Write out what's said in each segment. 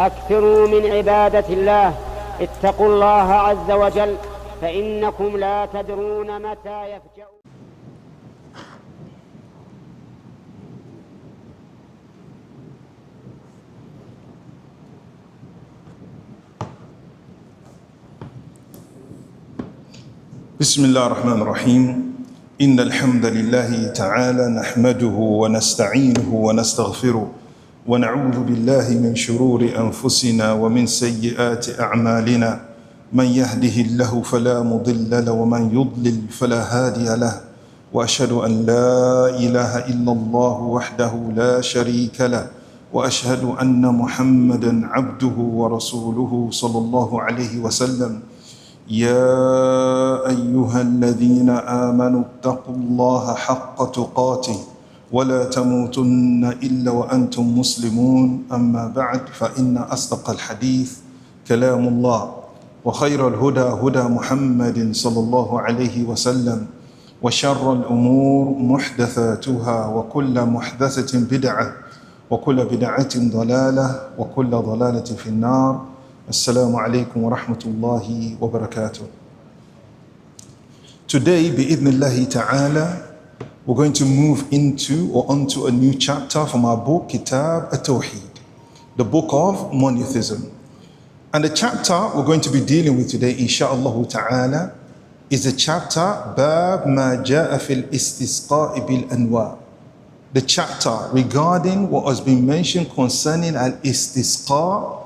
أكثروا من عبادة الله، اتقوا الله عز وجل، فإنكم لا تدرون متى يفجأ. بسم الله الرحمن الرحيم. إن الحمد لله تعالى نحمده ونستعينه ونستغفره ونعوذ بالله من شرور أنفسنا ومن سيئات أعمالنا. من يهده الله فلا مضل له ومن يضلل فلا هادي له، وأشهد أن لا إله إلا الله وحده لا شريك له، وأشهد أن محمدا عبده ورسوله صلى الله عليه وسلم. يا أيها الذين آمنوا اتقوا الله حق تقاته ولا تموتن إلا وأنتم مسلمون. أما بعد، فإن أصدق الحديث كلام الله، وخير الهدى هدى محمد صلى الله عليه وسلم، وشر الأمور محدثاتها، وكل محدثة بدعة، وكل بدعة ضلالة، وكل ضلالة في النار. Assalamu alaikum wa rahmatullahi wa barakatuh. Today, bi'idhnillahi ta'ala, we're going to move into or onto a new chapter from our book, Kitab At-Tawheed, the book of monotheism. And the chapter we're going to be dealing with today, insha'Allah ta'ala, is the chapter, Bab ma ja'a fil istisqa'i bil anwa. The chapter regarding what has been mentioned concerning al-istisqa',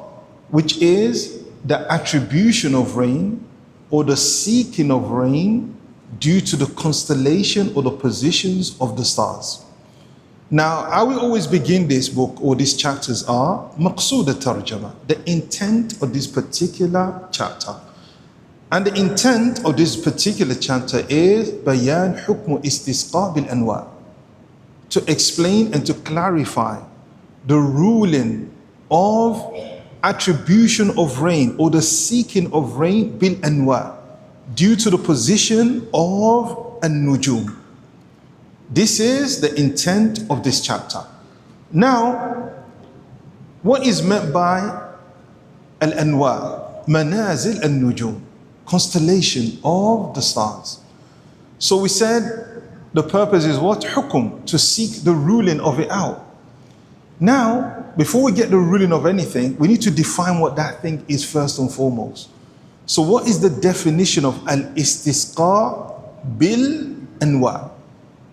which is the attribution of rain or the seeking of rain due to the constellation or the positions of the stars. Now, how we always begin this book or these chapters are maqsood al-tarjama, the intent of this particular chapter. And the intent of this particular chapter is bayan hukm istisqa bil anwa, to explain and to clarify the ruling of attribution of rain or the seeking of rain bil anwa, due to the position of an-nujum. This is the intent of this chapter. Now, what is meant by al-anwa? Manazil an-nujum, constellation of the stars. So we said the purpose is what? Hukum, to seek the ruling of it out. Now, before we get the ruling of anything, we need to define what that thing is first and foremost. So what is the definition of al-istisqa bil anwa?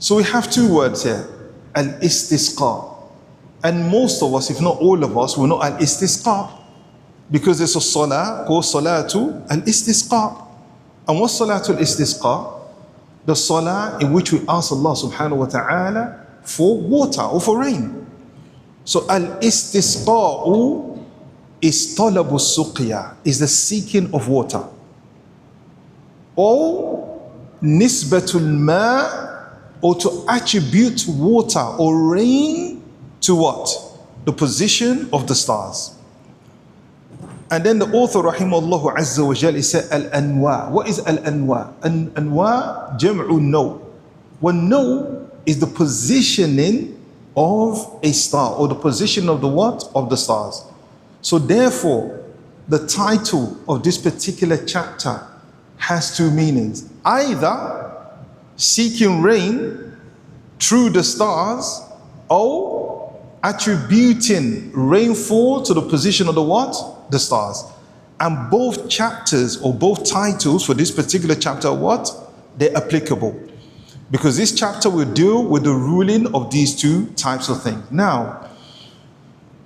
So we have two words here, al-istisqa. And most of us, if not all of us, will know al-istisqa, because there's a salah called salatu al-istisqa. And what's salatu al-istisqa? The salah in which we ask Allah subhanahu wa ta'ala for water or for rain. So al-istisqa'u is talabu suqya, is the seeking of water. Or nisbatul ma, or to attribute water or rain to what? The position of the stars. And then the author rahimahullah azza wa jal, he said al-anwa. What is al-anwa? An-anwa jam'u naw. One naw is the positioning of a star, or the position of the what? Of the stars. So therefore, the title of this particular chapter has two meanings. Either seeking rain through the stars, or attributing rainfall to the position of the what? The stars. And both chapters or both titles for this particular chapter are what? They're applicable. Because this chapter will deal with the ruling of these two types of things. Now,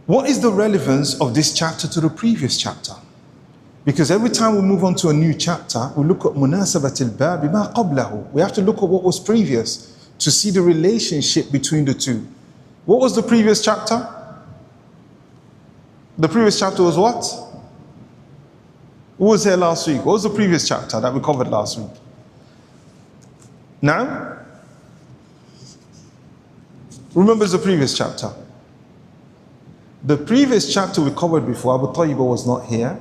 what is the relevance of this chapter to the previous chapter? Because every time we move on to a new chapter, we look at munasabat al-bab bima qablahu. We have to look at what was previous to see the relationship between the two. What was the previous chapter? The previous chapter was what? Who was here last week? What was the previous chapter that we covered last week? Now, remember the previous chapter. The previous chapter we covered before, Abu Tayyiba was not here,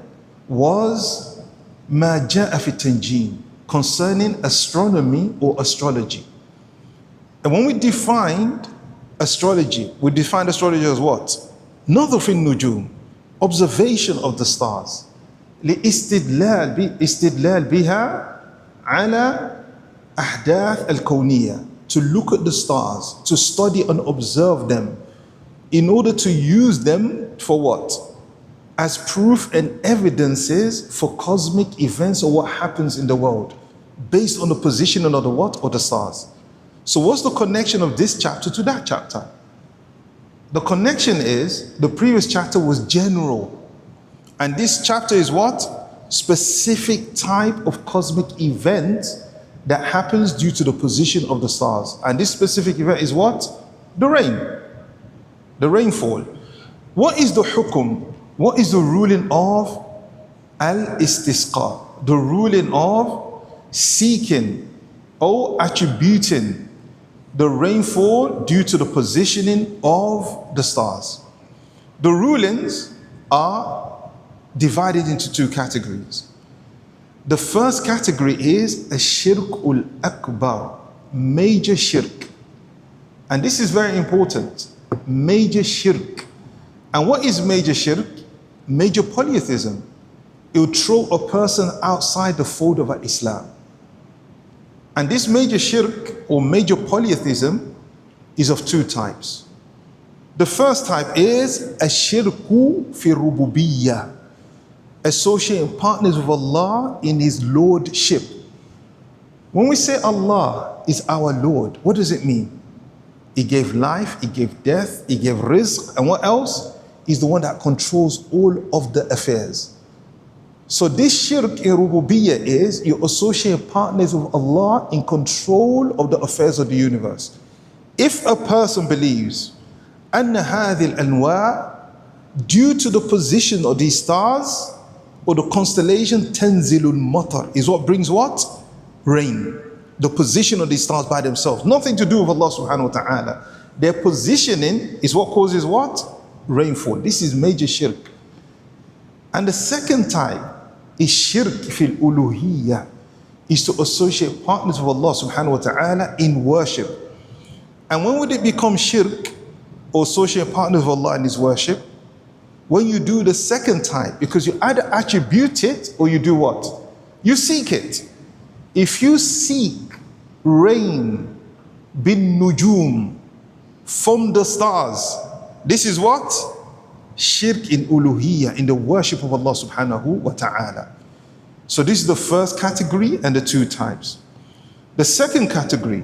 was ma ja'a fi tanjim, concerning astronomy or astrology. And when we defined astrology, we defined astrology as what? Nadhru fi nujum, observation of the stars. استدلال بها على أحداث الكونية, to look at the stars, to study and observe them in order to use them for what? As proof and evidences for cosmic events or what happens in the world based on the positioning of the what? Or the stars. So what's the connection of this chapter to that chapter? The connection is the previous chapter was general, and this chapter is what? Specific type of cosmic event that happens due to the position of the stars. And this specific event is what? The rain. The rainfall. What is the hukum? What is the ruling of al-istisqa? The ruling of seeking or attributing the rainfall due to the positioning of the stars. The rulings are divided into two categories. The first category is a shirkul akbar, major shirk. And this is very important. Major shirk. And what is major shirk? Major polytheism. It will throw a person outside the fold of Islam. And this major shirk or major polytheism is of two types. The first type is ashirku fi rububiyyah, associating partners with Allah in His lordship. When we say Allah is our Lord, what does it mean? He gave life, He gave death, He gave rizq, and what else? He's the one that controls all of the affairs. So this shirk in rububiyyah is you associate partners with Allah in control of the affairs of the universe. If a person believes أن هذه الأنواع, due to the position of these stars or the constellation, تنزل المطر, is what brings what? Rain. The position of these stars by themselves. Nothing to do with Allah subhanahu wa ta'ala. Their positioning is what causes what? Rainfall. This is major shirk. And the second type is shirk fil uluhiyyah, is to associate partners with Allah subhanahu wa ta'ala in worship. And when would it become shirk or associate partners with Allah in His worship? When you do the second type, because you either attribute it or you do what? You seek it. If you seek rain bin nujum, from the stars, this is what? Shirk in uluhiyyah, in the worship of Allah subhanahu wa ta'ala. So this is the first category and the two types. The second category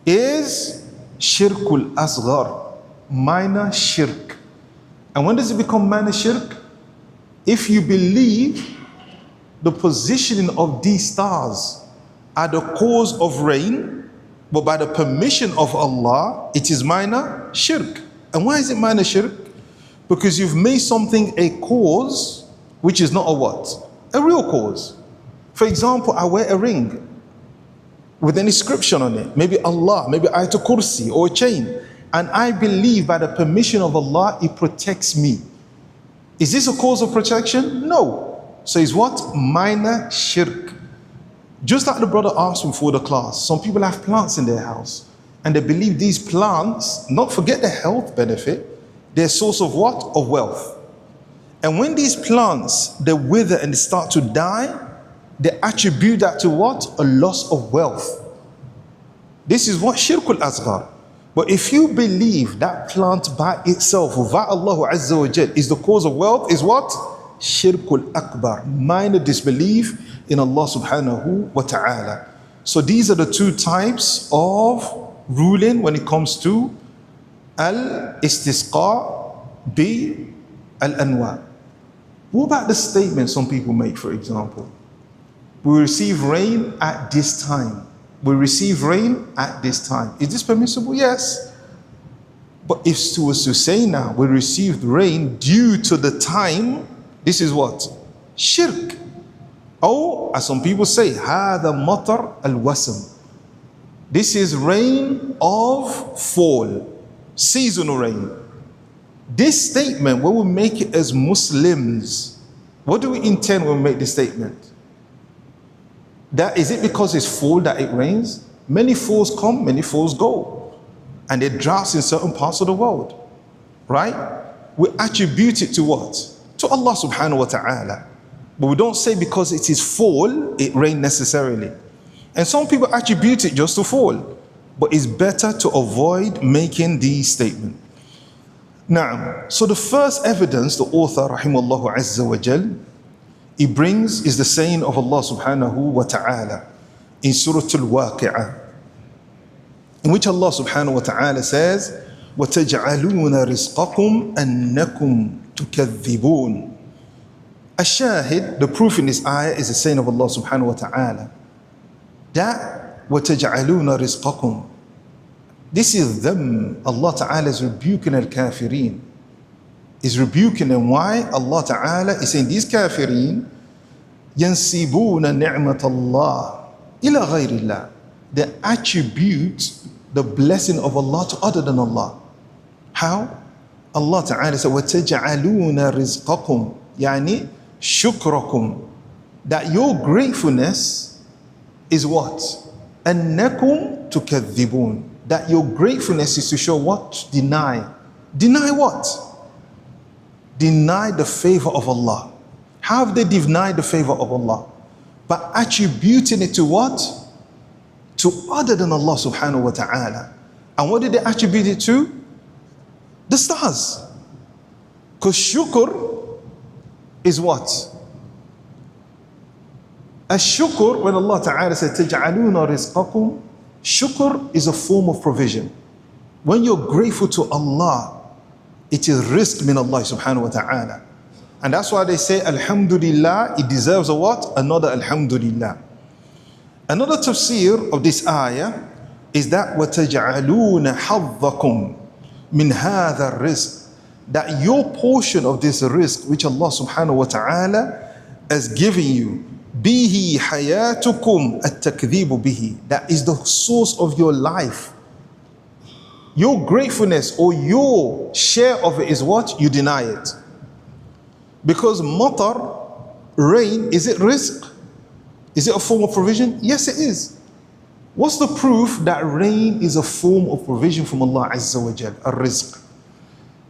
is shirkul asghar, minor shirk. And when does it become minor shirk? If you believe the positioning of these stars are the cause of rain, but by the permission of Allah, it is minor shirk. And why is it minor shirk? Because you've made something a cause which is not a what? A real cause. For example, I wear a ring with an inscription on it, maybe Allah, maybe Ayatul Kursi or a chain, and I believe by the permission of Allah it protects me. Is this a cause of protection? No. So it's what? Minor shirk. Just like the brother asked before the class, some people have plants in their house and they believe these plants, not forget the health benefit, they're a source of what? Of wealth. And when these plants, they wither and they start to die, they attribute that to what? A loss of wealth. This is what shirkul asghar. But if you believe that plant by itself, without Allah Azza wa Jal, is the cause of wealth, is what? Shirkul akbar, minor disbelief in Allah subhanahu wa ta'ala. So these are the two types of ruling when it comes to al-istisqa bi al-anwa. What about the statement some people make, for example? We receive rain at this time. We receive rain at this time. Is this permissible? Yes. But if it was to say now, we received rain due to the time, this is what? Shirk. Or, as some people say, هذا مطر الوسم. This is rain of fall, seasonal rain. This statement, when we make it as Muslims, what do we intend when we make this statement? That is it because it's fall that it rains? Many falls come, many falls go. And there are droughts in certain parts of the world. Right? We attribute it to what? to Allah subhanahu wa ta'ala. But we don't say because it is fall, it rained necessarily. And some people attribute it just to fall. But it's better to avoid making these statements. Now, so the first evidence the author, rahimahullah azza wa jal, he brings is the saying of Allah subhanahu wa ta'ala in Surah Al-Waqi'ah, in which Allah subhanahu wa ta'ala says, وَتَجْعَلُونَ رِزْقَكُمْ أَنَّكُمْ تُكَذِّبُونَ. Ash-shahid, the proof in this ayah is the saying of Allah subhanahu wa ta'ala, that وَتَجْعَلُونَ رِزْقَكُمْ. This is them. Allah ta'ala is rebuking al-kafirin. Is rebuking them. Why? Allah ta'ala is saying these kafirin يَنْسِبُونَ نِعْمَةَ اللَّهِ إِلَى غَيْرِ اللَّهِ. They attribute the blessing of Allah to other than Allah. How? Allah ta'ala said وَتَجْعَلُونَ رِزْقَكُمْ يعني شُكْرَكُمْ. That your gratefulness is what? أَنَّكُمْ تُكَذِّبُونَ. That your gratefulness is to show what? Deny. Deny what? Deny the favor of Allah. How have they denied the favor of Allah? By attributing it to what? To other than Allah subhanahu wa ta'ala. And what did they attribute it to? The stars. Because shukr is what? Ash-shukr, when Allah ta'ala said, تَجْعَلُونَ رِزْقَكُمْ, shukr is a form of provision. When you're grateful to Allah, it is rizq min Allah subhanahu wa ta'ala. And that's why they say, Alhamdulillah, it deserves a what? Another Alhamdulillah. Another tafsir of this ayah is that وَتَجْعَلُونَ حَظَّكُمْ مِنْ هَذَا الرِّزْقِ. That your portion of this rizq, which Allah subhanahu wa ta'ala has given you, bihi hayatukum at-takdhibu bihi. That is the source of your life. Your gratefulness or your share of it is what? You deny it. Because matar, rain, is it rizq? Is it a form of provision? Yes, it is. What's the proof that rain is a form of provision from Allah Azza wa Jal, ar-rizq?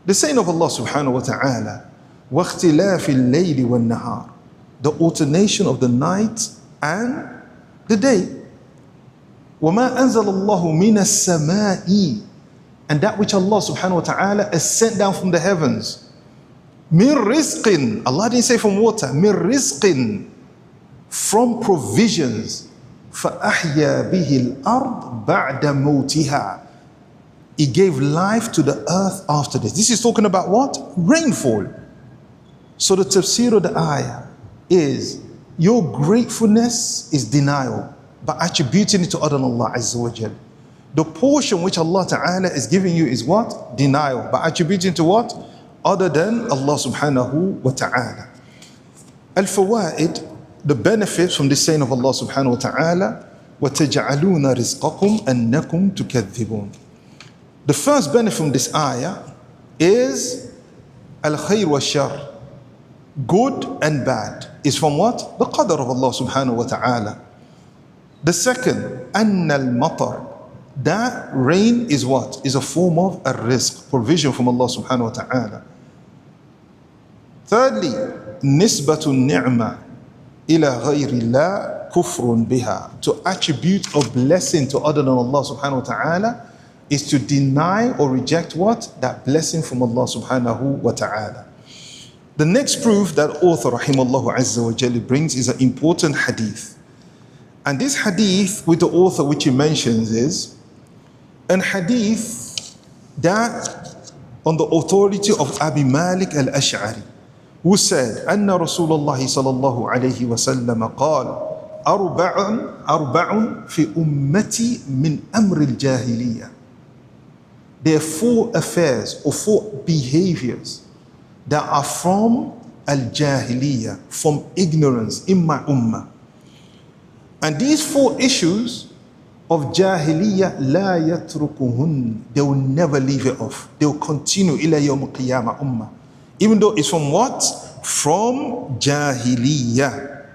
The saying of Allah subhanahu wa ta'ala, وَاخْتِلَافِ اللَّيْلِ وَالنَّهَارِ. The alternation of the night and the day. وَمَا أَنزَلَ اللَّهُ مِنَ السَّمَاءِ. And that which Allah subhanahu wa ta'ala has sent down from the heavens. مِن رِزْقٍ. Allah didn't say from water. مِن رِزْقٍ. From provisions. فَأَحْيَا بِهِ الْأَرْضِ بَعْدَ مَوْتِهَا. He gave life to the earth after this. This is talking about what? Rainfall. So the tafsir of the ayah is your gratefulness is denial by attributing it to other than Allah Azza wa Jal. The portion which Allah Ta'ala is giving you is what? Denial by attributing to what? Other than Allah Subhanahu wa Ta'ala. Al-fawaid, the benefits from this saying of Allah Subhanahu wa Ta'ala, وَتَجْعَلُونَ رِزْقَكُمْ أَنَّكُمْ تُكَذِّبُونَ. The first benefit from this ayah is al-khayr wa shar. Good and bad is from what? The qadr of Allah subhanahu wa ta'ala. The second, anna al-matar. That rain is what? Is a form of a rizq, provision from Allah subhanahu wa ta'ala. Thirdly, nisbatu ni'ma ila ghayrillah kufrun biha. To attribute a blessing to other than Allah subhanahu wa ta'ala is to deny or reject what? That blessing from Allah subhanahu wa ta'ala. The next proof that author rahimallahu azza wa jalla brings is an important hadith. And this hadith with the author which he mentions is an hadith that on the authority of Abi Malik al-Ash'ari, who said, Anna Rasulullah sallallahu alayhi wa sallam qala, arba'un fi ummati min amri al-jahiliyyah. There are four affairs or four behaviors that are from al-jahiliyyah, from ignorance in my ummah. And these four issues of jahiliyyah, la yatrukuhun, they will never leave it off. They will continue ila yawm qiyamah ummah. Even though it's from what? From jahiliyyah.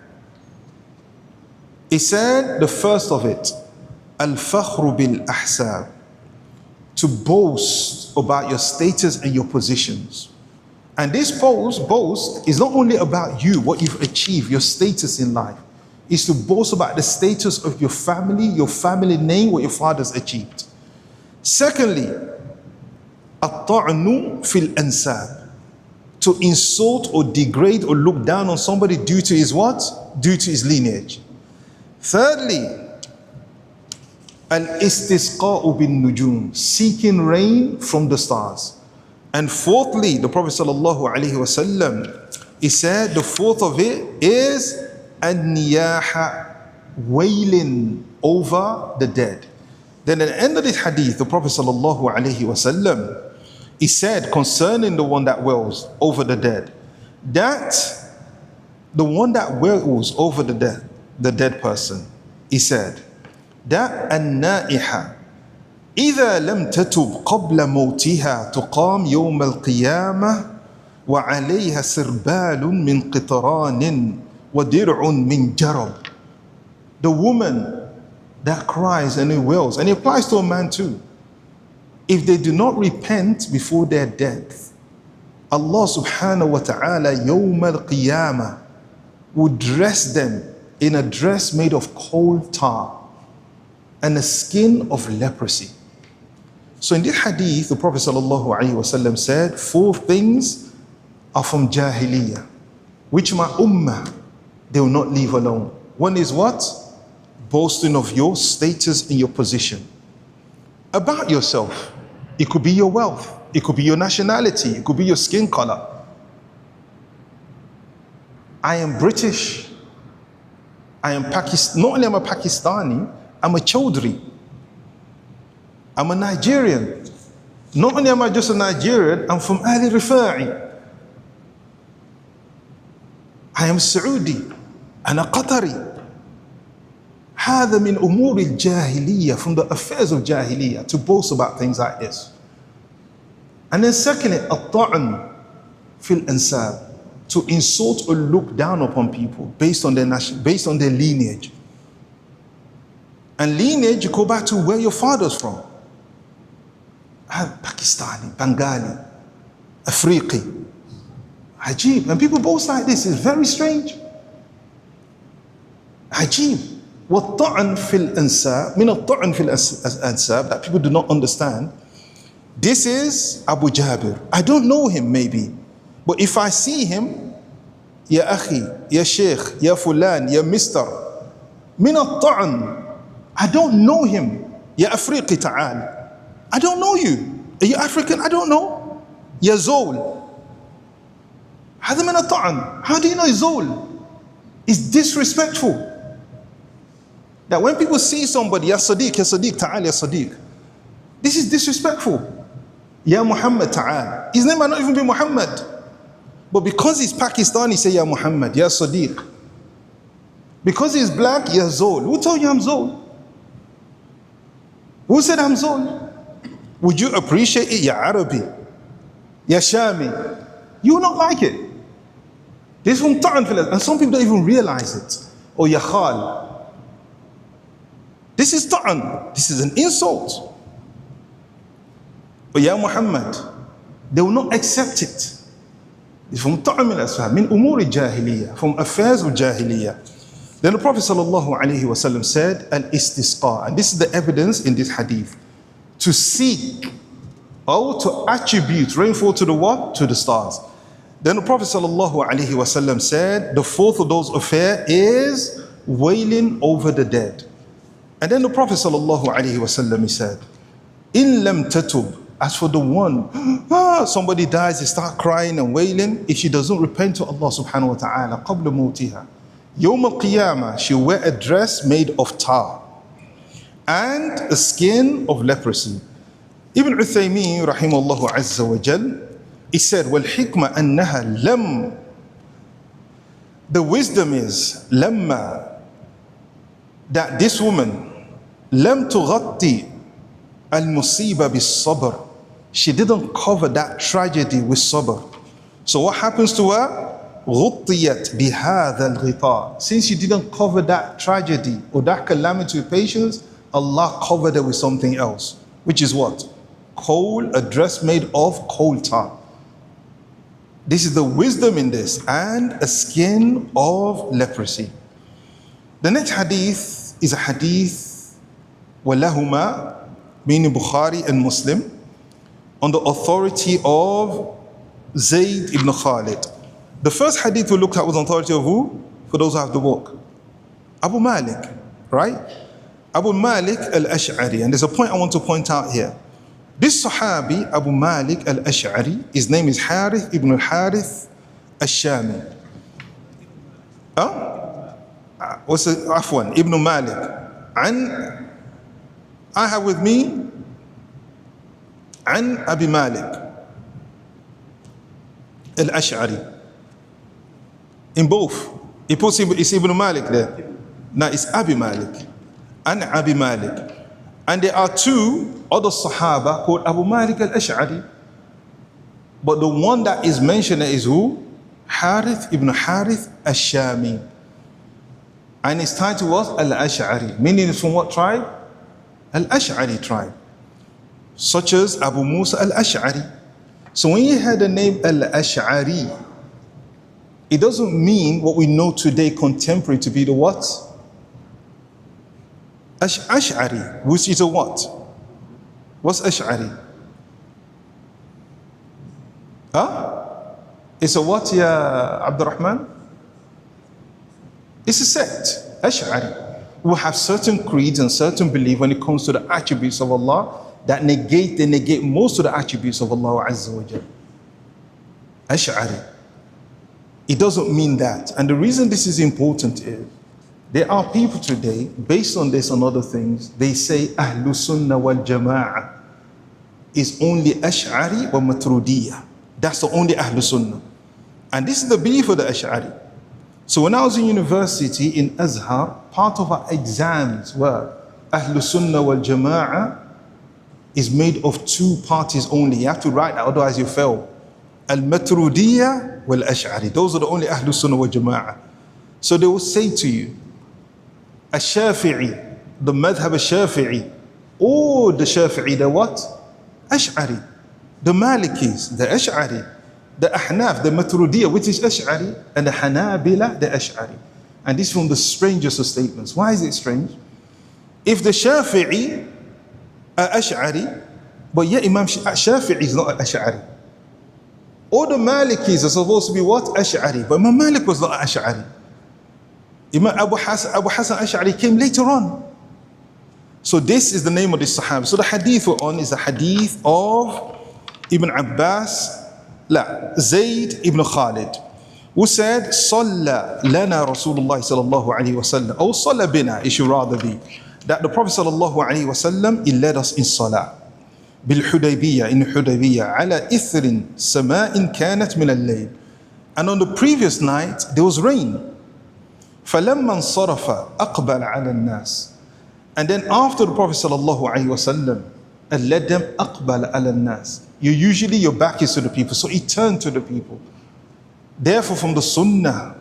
He said the first of it, al-fakhru bil-ahsab. To boast about your status and your positions. And this boast is not only about you, what you've achieved, your status in life. It's to boast about the status of your family name, what your father's achieved. Secondly, at-ta'nu fil ansab, to insult or degrade or look down on somebody due to his what? Due to his lineage. Thirdly, al-istisqa'u bin nujum, seeking rain from the stars. And fourthly, the Prophet sallallahu alaihi wasallam, he said the fourth of it is an-niyaha, wailing over the dead. Then at the end of this hadith, the Prophet sallallahu alaihi wasallam, he said concerning the one that wails over the dead, that the one that wails over the dead person, he said that an-na'iha إذا لم تتب قبل موتها تقام يوم القيامة وعليها سربال من قطران ودرع من جرب. The woman that cries and it wails, and it applies to a man too, if they do not repent before their death, Allah subhanahu wa ta'ala يوم القيامة would dress them in a dress made of coal tar and a skin of leprosy. So in this hadith, the Prophet ﷺ said, 4 things are from Jahiliyyah, which my ummah, they will not leave alone. One is what? Boasting of your status and your position. About yourself. It could be your wealth. It could be your nationality. It could be your skin color. I am British. I am Pakistan. Not only am I Pakistani, I'm a Chaudhry. I'm a Nigerian. Not only am I just a Nigerian, I'm from Ali Rifa'i. I am Saudi. I'm a Qatari. هذا من أمور الجاهلية, from the affairs of Jahiliyyah, to boast about things like this. And then secondly, الطعن في الأنساب, to insult or look down upon people based on their lineage. And lineage, you go back to where your father's from. Pakistani, Bengali, Afriqi, Ajib. And people boast like this. It's very strange. Ajib. وَالطَّعْنْ فِي الْأَنْسَابِ مِنَ الطَّعْنْ فِي الْأَنْسَابِ, that people do not understand. This is Abu Jabir. I don't know him maybe. But if I see him, Ya Akhi, Ya Sheikh, Ya Fulan, Ya Mister, مِنَ الطَّعْنْ, I don't know him. Ya Afriqi ta'al, I don't know you. Are you African? I don't know. Ya Zol. هذا من الطعن. How do you know Zol? It's disrespectful. That when people see somebody, Ya Sadiq, Ta'al, Ya Sadiq, this is disrespectful. Ya Muhammad, Ta'al. His name might not even be Muhammad. But because he's Pakistani, say Ya Muhammad, Ya Sadiq. Because he's black, Ya Zol. Who told you I'm Zol? Who said I'm Zol? Would you appreciate it, Ya Arabi, Ya Shami? You will not like it. This is from Ta'an Filas, and some people don't even realize it. Or Ya Khal. This is Ta'an. This is an insult. But Ya Muhammad, they will not accept it. It's from Ta'an Filas, min umuri Jahiliyyah, from affairs of Jahiliyyah. Then the Prophet ﷺ said, Al-istisqa, and this is the evidence in this hadith, to seek or to attribute rainfall to the what? To the stars. Then the Prophet ﷺ said, the fourth of those affairs is wailing over the dead. And then the Prophet ﷺ, he said, In lam tatub, as for the one, somebody dies, they start crying and wailing, if she doesn't repent to Allah subhanahu wa ta'ala, qabla mawtiha, Yawm al-Qiyamah, she'll wear a dress made of tar and a skin of leprosy. Ibn Uthaymeen, rahimahullah azza wa jal, he said, وَالْحِكْمَةَ أَنَّهَا لَمْ, the wisdom is, لَمَّا, that this woman, لَمْ تُغَطِّي الْمُصِيبَةَ بِالصَّبْرِ, she didn't cover that tragedy with sabr. So what happens to her? غُطِّيَتْ بِهَذَا الْغِطَاءِ, since she didn't cover that tragedy or that calamity with patience, Allah covered her with something else, which is what? Coal, a dress made of coal tar. This is the wisdom in this, and a skin of leprosy. The next hadith is a hadith walahuma, meaning Bukhari and Muslim, on the authority of Zayd ibn Khalid. The first hadith we looked at was on authority of who? For those who have the book. Abu Malik, right? Abu Malik al-Ash'ari. And there's a point I want to point out here. This Sahabi, Abu Malik al-Ash'ari, his name is Harith ibn al-Harith al-Shami. What's it? Afwan, Ibn Malik. And I have with me An Abi Malik al-Ash'ari. In both, he puts it's Ibn Malik there. Now it's Abi Malik. An Abi Malik. And there are two other Sahaba called Abu Malik al-Ash'ari. But the one that is mentioned is who? Harith ibn Harith al-Shami. And his title was al-Ash'ari. Meaning it's from what tribe? Al-Ash'ari tribe. Such as Abu Musa al-Ash'ari. So when you hear the name al-Ash'ari, it doesn't mean what we know today contemporary to be the what? Ash'ari, which is a what? What's Ash'ari? It's a what, ya Abdurrahman? It's a sect, Ash'ari. We have certain creeds and certain belief when it comes to the attributes of Allah that negate most of the attributes of Allah Azza wa Jal. Ash'ari. It doesn't mean that. And the reason this is important is there are people today, based on this and other things, they say Ahlus Sunnah wal Jama'ah is only Ash'ari wa Maturidiyah. That's the only Ahlus Sunnah. And this is the belief of the Ash'ari. So when I was in university in Azhar, part of our exams were Ahlus Sunnah wal Jama'ah is made of two parties only. You have to write that, otherwise you fail. Al-Maturidiyya wal-Ash'ari. Those are the only Ahlus Sunnah wal Jama'ah. So they will say to you, Al-Shafi'i, the madhab al-Shafi'i, or the Shafi'i, the what? Ash'ari. The Malikis, the Ash'ari. The Ahnaf, the Maturidiyya, which is Ash'ari, and the Hanabila, the Ash'ari. And this is from the strangest of statements. Why is it strange? If the Shafi'i are Ash'ari, but yet Imam Shafi'i is not Ash'ari. All the Malikis are supposed to be what? Ash'ari. But Imam Malik was not Ash'ari. Imam Abu Hassan Ash'ari came later on. So this is the name of this Sahaba. So the hadith we're on is the hadith of Ibn Abbas, Zayd ibn Khalid, who said, Salla lana Rasulullah sallallahu alayhi wa sallam, or Salla bina, it should rather be, that the Prophet sallallahu alayhi wa sallam, he led us in Salah. بالحديبية in Hudaybiyah على إثر سماء كانت من الليل. And on the previous night there was rain. فلما انصرف أقبل على الناس. And then after the Prophet sallallahu alaihi wasallam led them أقبل على الناس. Usually your back is to the people, so he turned to the people. Therefore from the sunnah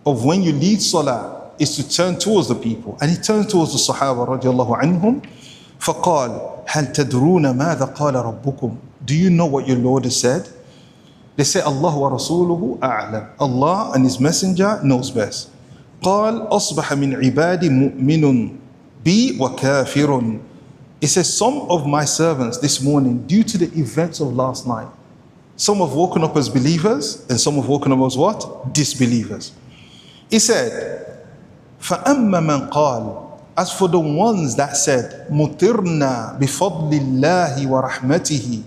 of when you lead salah is to turn towards the people. And he turned towards the Sahaba radiallahu anhum. فقال هل تدرون ماذا قال ربكم? Do you know what your Lord has said? They say Allah wa rasuluhu a'lam. Allah and his messenger knows best. قال أصبح من عبادي مؤمن بي وكافر. It says some of my servants this morning, due to the events of last night, some have woken up as believers and some have woken up as what? Disbelievers. He said فأما من قال, as for the ones that said, Mutirna bifadlillahi wa rahmatihi,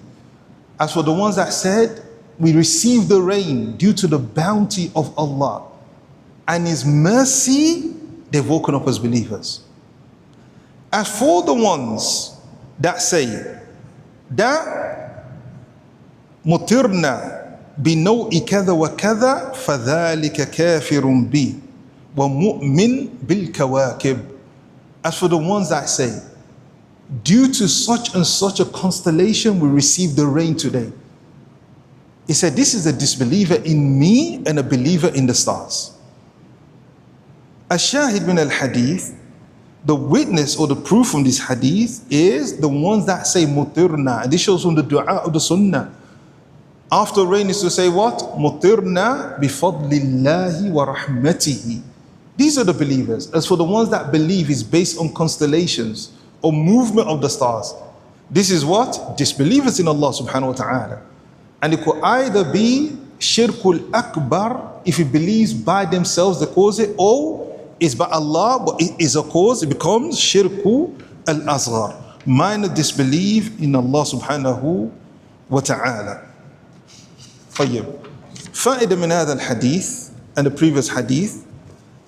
as for the ones that said, we received the rain due to the bounty of Allah and His mercy, they've woken up as believers. As for the ones that say, that Mutirna binawi kadha wa kadha, fadhalika kafirun bi, wa mu'min bil kawakib. As for the ones that say, due to such and such a constellation, we received the rain today. He said, this is a disbeliever in me and a believer in the stars. Ash-shahid min al-hadith, the witness or the proof from this hadith is the ones that say mutirna. And this shows from the dua of the sunnah. After rain is to say what? مُطِرْنَا بِفَضْلِ اللَّهِ وَرَحْمَتِهِ. These are the believers. As for the ones that believe is based on constellations or movement of the stars, this is what? Disbelievers in Allah subhanahu wa ta'ala. And it could either be shirkul akbar, if he believes by themselves they cause it, or is by Allah but it is a cause, it becomes shirku al-asghar, minor disbelief in Allah subhanahu wa ta'ala. طيب. فائدة من هذا الحديث and the previous hadith,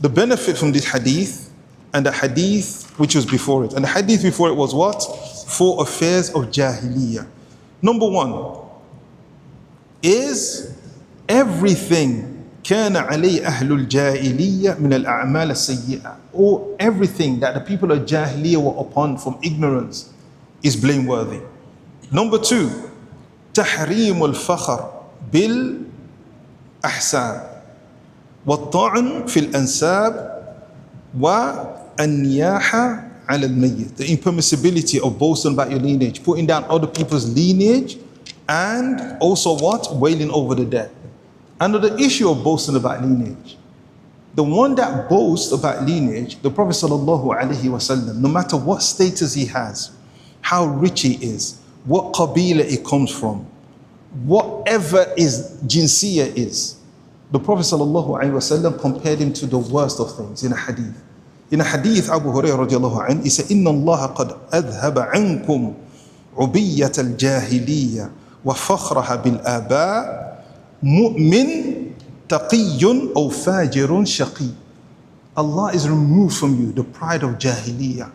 the benefit from this hadith and the hadith which was before it. And the hadith before it was what? 4 affairs of Jahiliyyah. Number 1 is everything كان عليه أهل الجاهلية من الأعمال السيئة, or everything that the people of Jahiliyyah were upon from ignorance is blameworthy. Number 2, تحريم الفخر بالأحساب والطعن في الأنساب والنياحة على الميت. The impermissibility of boasting about your lineage, putting down other people's lineage, and also what? Wailing over the dead. Under the issue of boasting about lineage, the one that boasts about lineage, the Prophet ﷺ, no matter what status he has, how rich he is, what qabila he comes from, whatever his jinsiyah is, the Prophet ﷺ compared him to the worst of things in a hadith. In a hadith, Abu Hurairah radiallahu anhu, he said, إِنَّ اللَّهَ قَدْ أَذْهَبَ عَنْكُمْ عُبِيَّةَ الْجَاهِلِيَّةِ وَفَخْرَهَ بِالْآبَاءِ مُؤْمِن تَقِيٌّ أَوْ فَاجِرٌ شَقِيٌّ. Allah is removed from you the pride of Jahiliyyah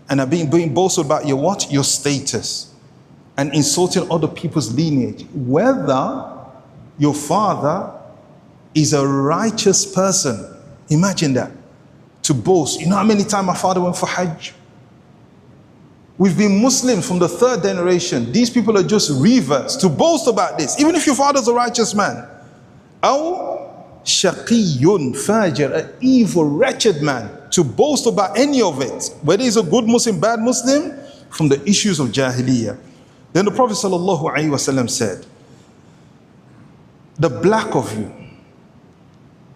and being boasted about your what? Your status, and insulting other people's lineage, whether your father is a righteous person. Imagine that. To boast. You know how many times my father went for Hajj? We've been Muslims from the 3rd generation. These people are just reverts to boast about this, even if your father's a righteous man. Aw shaqiyun fajr, an evil, wretched man, to boast about any of it, whether he's a good Muslim, bad Muslim, from the issues of Jahiliyyah. Then the Prophet ﷺ said, the black of you,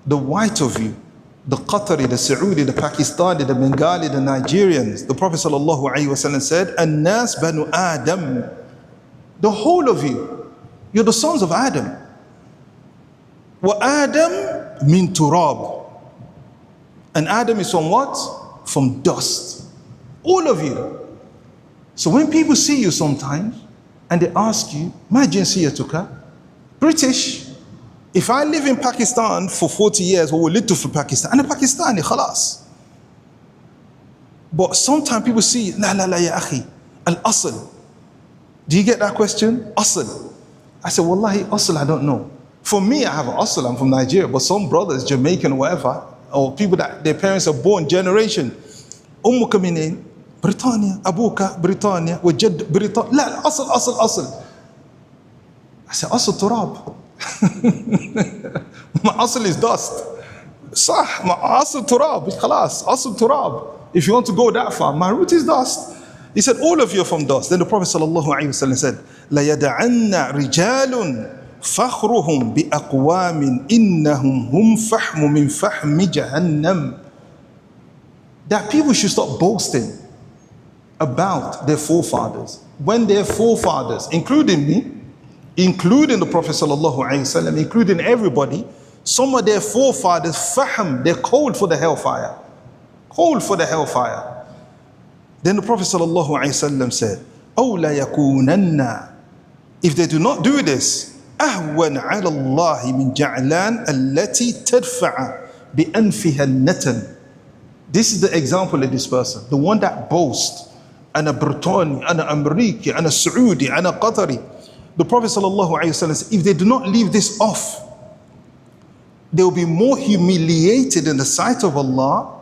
the white of you, the Qatari, the Saudi, the Pakistani, the Bengali, the Nigerians, the Prophet ﷺ said, An-nas banu Adam, the whole of you, you're the sons of Adam. Wa Adam min turab. And Adam is from what? From dust. All of you. So when people see you sometimes and they ask you, my jinsiyah tuka? British. If I live in Pakistan for 40 years, or we lived for Pakistan, and Pakistani, khalas. But sometimes people see, la la la ya akhi, al-asl. Do you get that question? Asl. I said, wallahi, asl, I don't know. For me, I have an asl, I'm from Nigeria, but some brothers, Jamaican or whatever, or people that their parents are born generation, ummuka minin, Britannia, abuka, Britannia, wajad, Britannia, la, asl, asl, asl. I said, asl turab. My asl is dust. Sah, my asl turab, khalas, asl turab. If you want to go that far, my root is dust. He said, all of you are from dust. Then the Prophet ﷺ said, لَيَدَعَنَّ رِجَالٌ فَخْرُهُمْ بِأَقْوَامٍ إِنَّهُمْ هُمْ فَحْمُ مِنْ فَحْمِ جَهَنَّمٍ. That people should stop boasting about their forefathers, when their forefathers, including me, including the Prophet ﷺ, including everybody, some of their forefathers, fahm, they're cold for the hellfire. Cold for the hellfire. Then the Prophet ﷺ said, أَوْ لَيَكُونَنَّ, if they do not do this, أَهْوَنَ عَلَى اللَّهِ مِنْ جَعْلَانَ الَّتِي تَدْفَعَ بِأَنْفِهَا النَّتَنِ. This is the example of this person, the one that boasts, and a Britannian, and an American, and a Saudi, and a Qatari. The Prophet ﷺ said, if they do not leave this off, they will be more humiliated in the sight of Allah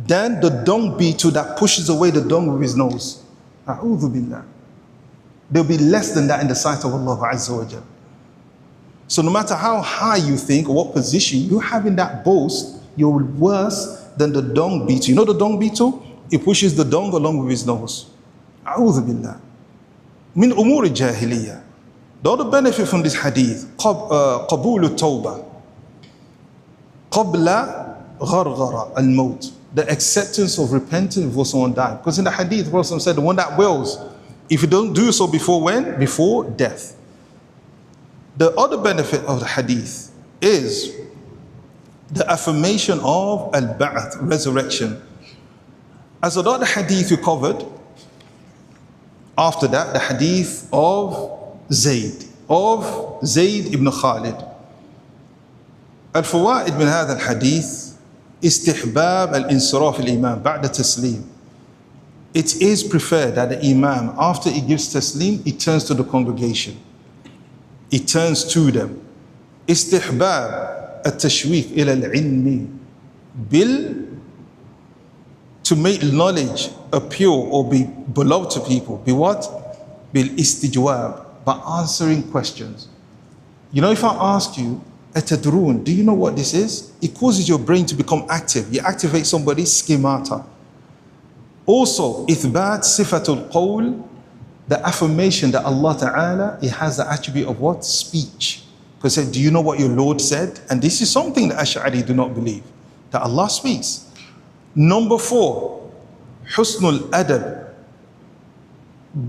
than the dung beetle that pushes away the dung with his nose. A'udhu billah. They'll be less than that in the sight of Allah Azza wa Jal. So no matter how high you think or what position you have in that boast, you're worse than the dung beetle. You know the dung beetle? It pushes the dung along with his nose. A'udhu billah. Min umuri jahiliyyah. The other benefit from this hadith, قبول التوبة قبل غرغرة الموت, the acceptance of repentance before someone dies. Because in the hadith, the Prophet said, the one that wills, if you don't do so before when? Before death. The other benefit of the hadith is the affirmation of al-ba'ath, resurrection. As the other hadith we covered, after that, the hadith of Zayd ibn Khalid. الفوائد من هذا الحديث استحباب الانصراف الإمام بعد التسليم. It is preferred that the Imam, after he gives taslim, he turns to the congregation. He turns to them. استحباب التشويق إلى العلم to make knowledge appear or be beloved to people. Be what? بالistijwab, by answering questions. You know, if I ask you, Atadrun, do you know what this is? It causes your brain to become active. You activate somebody's schemata. Also, ithbat sifatul qawl, the affirmation that Allah Ta'ala, He has the attribute of what? Speech. Because he said, do you know what your Lord said? And this is something that Ash'ari do not believe, that Allah speaks. Number 4, husnul adab,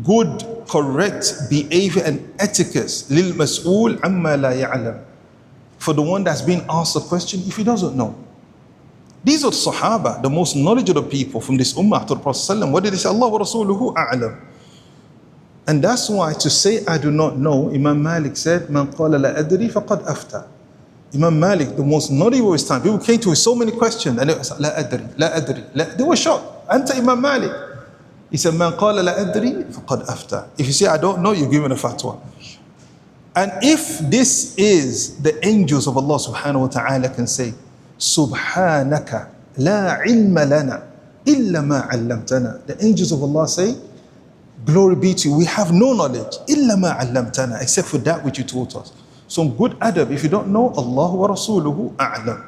good, correct behavior and etiquette, lil mas'ul amma la ya'lam, for the one that's being asked a question if he doesn't know. These are the Sahaba, the most knowledgeable people from this ummah to the Prophet. What did they say? Allah wa rasuluhu a'lam. And that's why to say I do not know, Imam Malik said, man qala la adri faqad afta. Imam Malik, the most knowledgeable of his time, people came to him with so many questions and they were la adri, la adri, la. They were shocked. Anta Imam Malik. He said, man qala la adri faqad afta. If you say I don't know, you're given a fatwa. And if this is the angels of Allah subhanahu wa ta'ala can say, Subhanaka la ilma lana illa ma 'allamtana. The angels of Allah say, glory be to you, we have no knowledge illa ma 'allamtana, except for that which you taught us. Some good adab, if you don't know, Allah wa rasuluhu a'lam.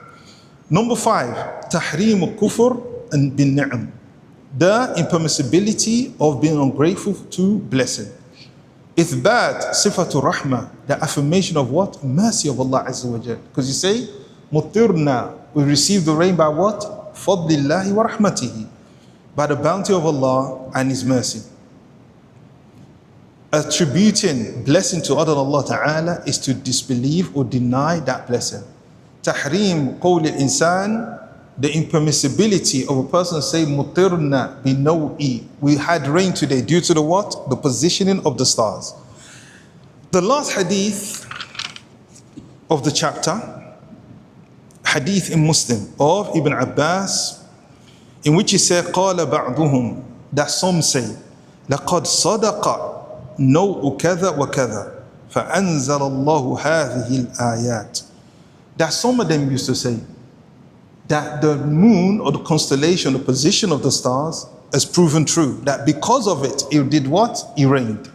Number 5, tahrim kufr and bin ni'am, the impermissibility of being ungrateful to blessing. Ithbat sifatul rahmah, the affirmation of what? Mercy of Allah Azza wa Jal. Because you say, mutirna, we receive the rain by what? Fadlillahi wa rahmatihi, by the bounty of Allah and His mercy. Attributing blessing to other than Allah Ta'ala is to disbelieve or deny that blessing. Tahrim qawl al-insan, the impermissibility of a person say mutirna bi naw'i, we had rain today due to the what? The positioning of the stars. The last hadith of the chapter, hadith in Muslim of Ibn Abbas, in which he said, قال بعضهم, that some say, لقد صدق نوء كذا وكذا فأنزل الله هذه الآيات. That some of them used to say that the moon or the constellation, the position of the stars has proven true, that because of it, it did what? It rained.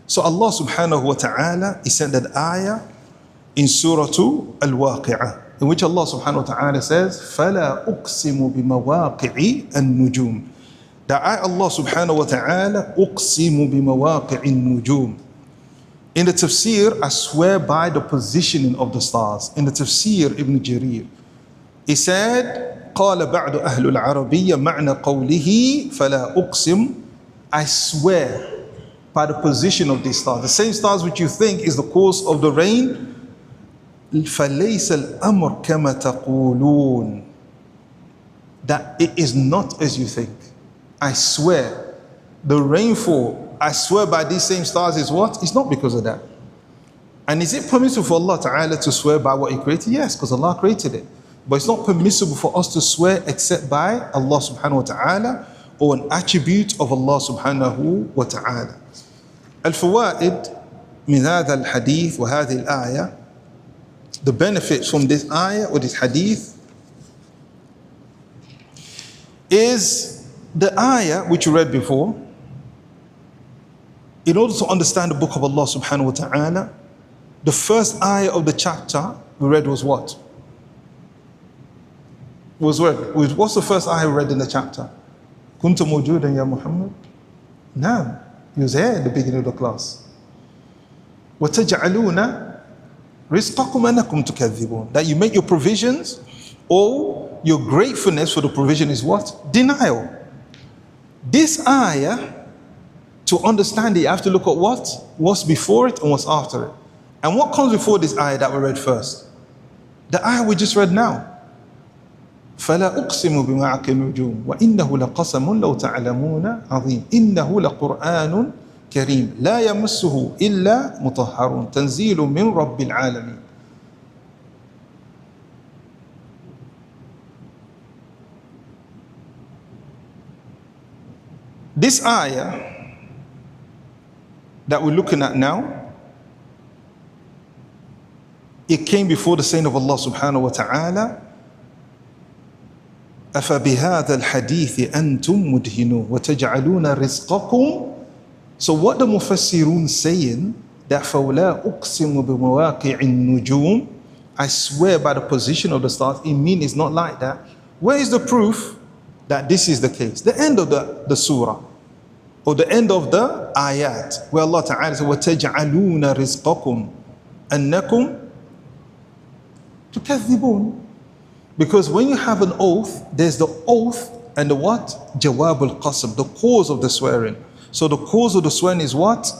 So Allah subhanahu wa ta'ala, He sent that ayah in Surah Al-Waqi'ah, in which Allah subhanahu wa ta'ala says, فَلَا أُقْسِمُ بِمَوَاقِعِ النُّجُومِ. That Allah subhanahu wa ta'ala, أُقْسِمُ بِمَوَاقِعِ النُّجُومِ. In the tafsir, I swear by the positioning of the stars. In the tafsir, Ibn Jarir, he said, قال بعد أهل العربية معنى قوله فلا أقسم, I swear by the position of these stars. The same stars which you think is the cause of the rain. فليس الأمر كما تقولون. That it is not as you think. I swear, the rainfall, I swear by these same stars is what? It's not because of that. And is it permissible for Allah Ta'ala to swear by what He created? Yes, because Allah created it. But it's not permissible for us to swear except by Allah Subhanahu wa Ta'ala or an attribute of Allah Subhanahu wa Ta'ala. الفوائد من هذا الحديث وهذه الآية, the benefits from this ayah or this hadith is the ayah which you read before. In order to understand the book of Allah Subhanahu wa Ta'ala, the first ayah of the chapter we read was what? What's the first ayah we read in the chapter? كنت موجودا يا محمد. No, he was here at the beginning of the class. وَتَجْعَلُونَ رِزْقَكُمْ أَنَّكُمْ تُكَذِّبُونَ. That you make your provisions, or your gratefulness for the provision is what? Denial. This ayah, to understand it, you have to look at what's before it and what's after it. And what comes before this ayah that we read first? The ayah we just read now. فَلَا أُقْسِمُ بِمَوَاقِعِ النُّجُومِ وَإِنَّهُ لَقَسَمٌ لَوْ تَعْلَمُونَ عَظِيمٌ إِنَّهُ لَقُرْآنٌ كَرِيمٌ لَا يَمَسُّهُ إِلَّا مُطَهَّرٌ تَنزِيلٌ مِّن رَبِّ الْعَالَمِينَ. This ayah that we're looking at now, it came before the saying of Allah subhanahu wa ta'ala, أَفَبِهَذَا الْحَدِيثِ أَنْتُمْ مُدْهِنُونَ وَتَجْعَلُونَ رِزْقَكُمْ. So what the Mufassirun saying, that فَوْلَا أُقْسِمُ بِمَوَاقِعِ النُّجُومِ, I swear by the position of the stars, it means it's not like that. Where is the proof that this is the case? The end of the surah, or the end of the ayat, where Allah Ta'ala says, وَتَجْعَلُونَ رِزْقَكُمْ أَنَّكُمْ تُكَذِّبُونَ. Because when you have an oath, there's the oath and the what? Jawab al-qasam, the cause of the swearing. So the cause of the swearing is what?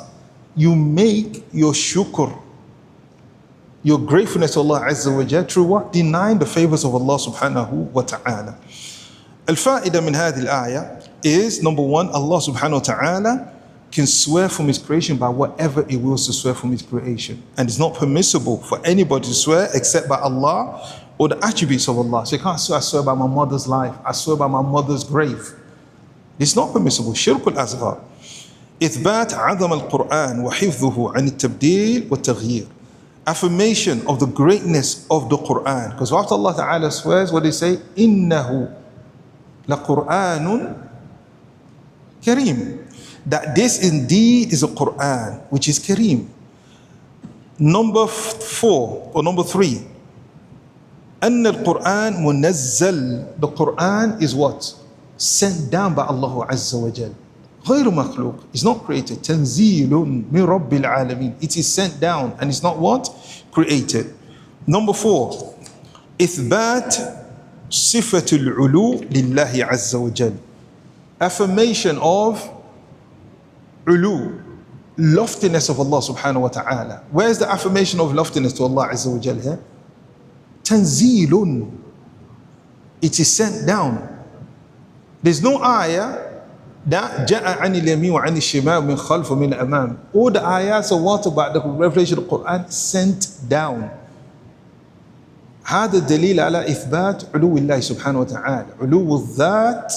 You make your shukr, your gratefulness to Allah Azza wa Jalla, through what? Denying the favors of Allah subhanahu wa ta'ala. Al-fa'ida min hadhihi al-ayah is, number one, Allah subhanahu wa ta'ala can swear from His creation by whatever He wills to swear from His creation. And it's not permissible for anybody to swear except by Allah or the attributes of Allah. So you can't say, I swear by my mother's life, I swear by my mother's grave. It's not permissible. Shirk al-asghar. إثبات عظم القرآن وحفظه عن التبديل والتغيير. Affirmation of the greatness of the Quran. Because after Allah Ta'ala swears, what they say? إِنَّهُ لَقُرْآنٌ كَرِيمٌ. That this indeed is a Quran which is Kareem. Number 4 or number 3. أن القرآن منزل. The Quran is what? Sent down by Allah Azza wa Jal. غير مخلوق. It's not created. تنزيل من رب العالمين. It is sent down and it's not what? Created. Number 4. إثبات صفة العلو لله عز وجل. Affirmation of ulu, loftiness of Allah subhanahu wa ta'ala. Where's the affirmation of loftiness to Allah Azza wa Jal here? Tanzilun. It is sent down. There's no ayah that ja'a anil yamin wa anil shimal min khalf wa min amam. All the ayahs are what about the revelation of the Quran sent down. هذا الدليل على إثبات علو الله سبحانه وتعالى. علو الذات,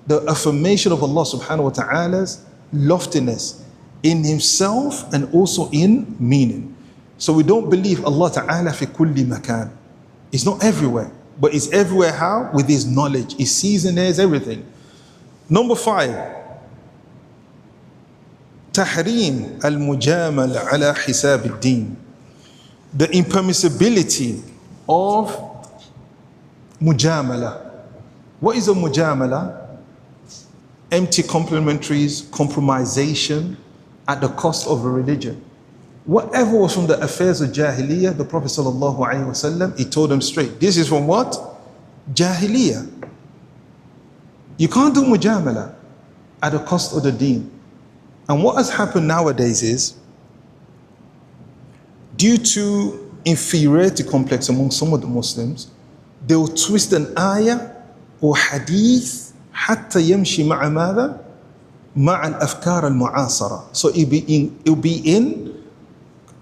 the affirmation of Allah subhanahu wa ta'ala's loftiness in Himself and also in meaning. So we don't believe Allah Ta'ala fi kulli makan. It's not everywhere, but it's everywhere how? With His knowledge. He sees and hears everything. Number 5. تحريم المجاملة على حساب الدين. The impermissibility of mujamala. What is a mujamala? Empty complementaries, compromisation at the cost of a religion. Whatever was from the affairs of Jahiliyyah, the Prophet sallallahu alaihi wasallam, he told them straight, this is from what? Jahiliyyah. You can't do mujamala at the cost of the deen. And what has happened nowadays is, due to inferiority complex among some of the Muslims, they will twist an ayah or hadith حتى يمشي مع ماذا؟ مع الأفكار المعاصرة. So it'll be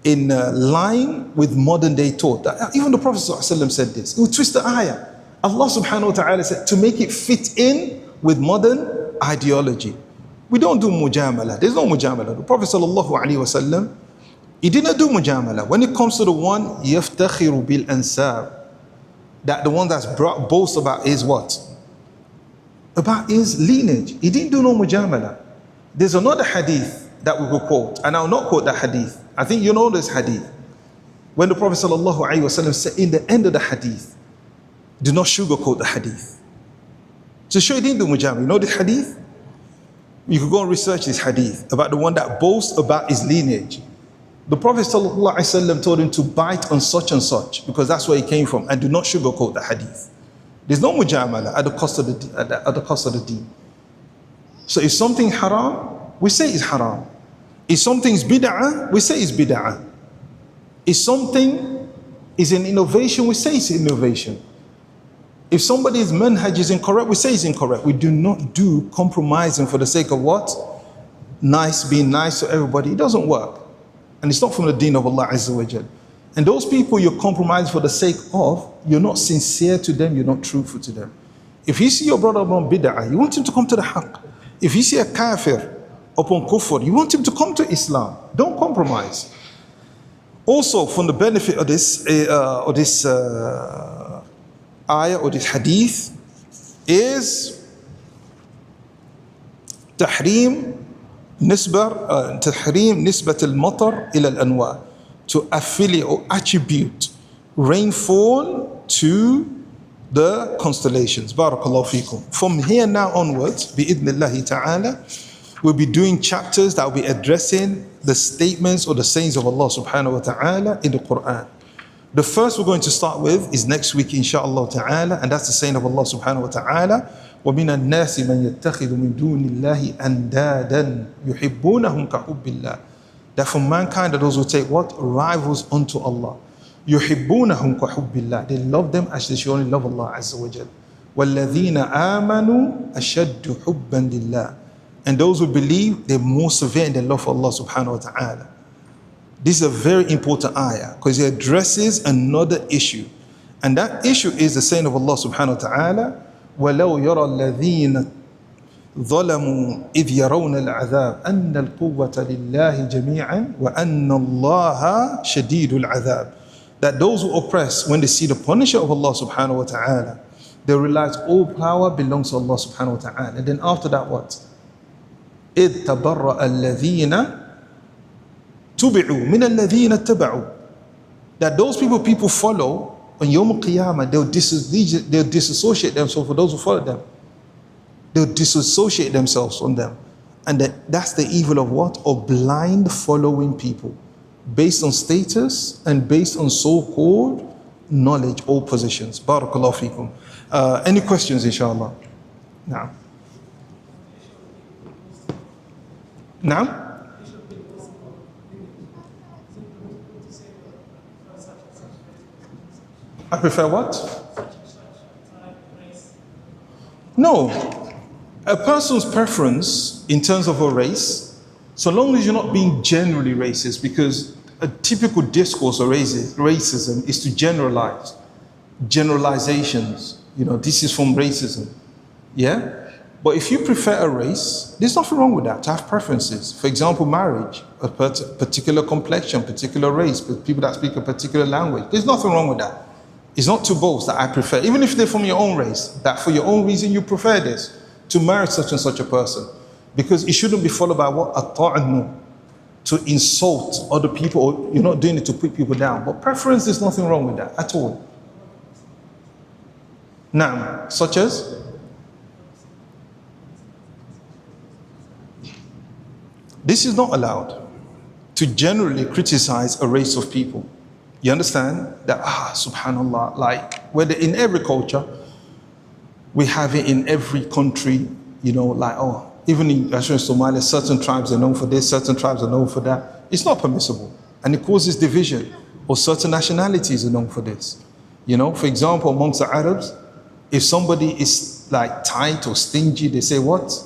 in line with modern day thought. Even the Prophet ﷺ said this. He would twist the ayah. Allah subhanahu wa ta'ala said to make it fit in with modern ideology. We don't do mujamala. There's no mujamala. The Prophet sallallahu alaihi wasallam, he didn't do mujamala. When it comes to the one يفتخر بالأنساب, that the one that's boast about is what? About his lineage. He didn't do no mujamala. There's another hadith that we will quote, and I'll not quote that hadith. I think you know this hadith. When the Prophet sallallahu alaihi wasallam said in the end of the hadith, do not sugarcoat the hadith. So sure he didn't do mujamala. You know this hadith? You could go and research this hadith about the one that boasts about his lineage. The Prophet ﷺ told him to bite on such and such because that's where he came from, and do not sugarcoat the hadith. There's no mujamala at the cost of the deen. So if something haram, we say it's haram. If something's bid'ah, we say it's bid'ah. If something is an innovation, we say it's innovation. If somebody's manhaj is incorrect, we say it's incorrect. We do not do compromising for the sake of what? Being nice to everybody. It doesn't work. And it's not from the deen of Allah Azza wa Jal. And those people you're compromising for the sake of, you're not sincere to them, you're not truthful to them. If you see your brother upon bid'ah, you want him to come to the haqq. If you see a kafir upon kufr, you want him to come to Islam. Don't compromise. Also, from the benefit of this ayah or this hadith is tahrim nisbat al-matar ila al-anwa, to affiliate or attribute rainfall to the constellations. Barakallahu feekum. From here now onwards, bi'idhnillahi ta'ala, we'll be doing chapters that will be addressing the statements or the sayings of Allah subhanahu wa ta'ala in the Quran. The first we're going to start with is next week, inshaAllah ta'ala, and that's the saying of Allah subhanahu wa ta'ala, وَمِنَ النَّاسِ مَنْ يَتَّخِذُ مِن دُونِ اللَّهِ أَنْدَادًا يُحِبُّونَهُمْ كَحُبِّ اللَّهِ. That from mankind are those who take what? Rivals unto Allah. يُحِبُّونَهُمْ كَحُبِّ اللَّهِ. They love them as they should only love Allah Azza wa Jal. وَالَّذِينَ آمَنُوا أَشَدُّ حُبًّا لِلَّهِ. And those who believe, they're more severe in their love for Allah subhanahu wa ta'ala. This is a very important ayah because it addresses another issue. And that issue is the saying of Allah subhanahu wa ta'ala, وَلَوْ يَرَى الَّذِينَ ظَلَمُوا إِذْ يَرَوْنَ الْعَذَابَ أَنَّ الْقُوَّةَ لِلَّهِ جَمِيعًا وَأَنَّ اللَّهَ شَدِيدُ الْعَذَابِ. That those who oppress, when they see the punishment of Allah subhanahu wa ta'ala, they realize all power belongs to Allah subhanahu wa ta'ala. And then after that what? إِذْ تَبَرَّأَ الَّذِينَ تُبِعُوا مِنَ الَّذِينَ اتَّبَعُوا. That those people follow, on Yawm al-Qiyamah, they'll disassociate themselves for those who follow them. They'll disassociate themselves from them. And that's the evil of what? Of blind following people, based on status and based on so-called knowledge or positions. Barakallahu feekum. Any questions, inshallah? Now. Now? I prefer what? No. A person's preference in terms of a race, so long as you're not being generally racist, because a typical discourse of racism is to generalize. Generalizations. This is from racism. Yeah? But if you prefer a race, there's nothing wrong with that, to have preferences. For example, marriage, a particular complexion, particular race, people that speak a particular language. There's nothing wrong with that. It's not to boast that I prefer, even if they're from your own race, that for your own reason you prefer this, to marry such and such a person. Because it shouldn't be followed by what? At-ta'annu, to insult other people, or you're not doing it to put people down. But preference, there's nothing wrong with that at all. Now, such as? This is not allowed, to generally criticize a race of people. You understand that, subhanallah, like whether in every culture, we have it in every country, even in Somalia, certain tribes are known for this, certain tribes are known for that. It's not permissible. And it causes division. Or certain nationalities are known for this. For example, amongst the Arabs, if somebody is like tight or stingy, they say what?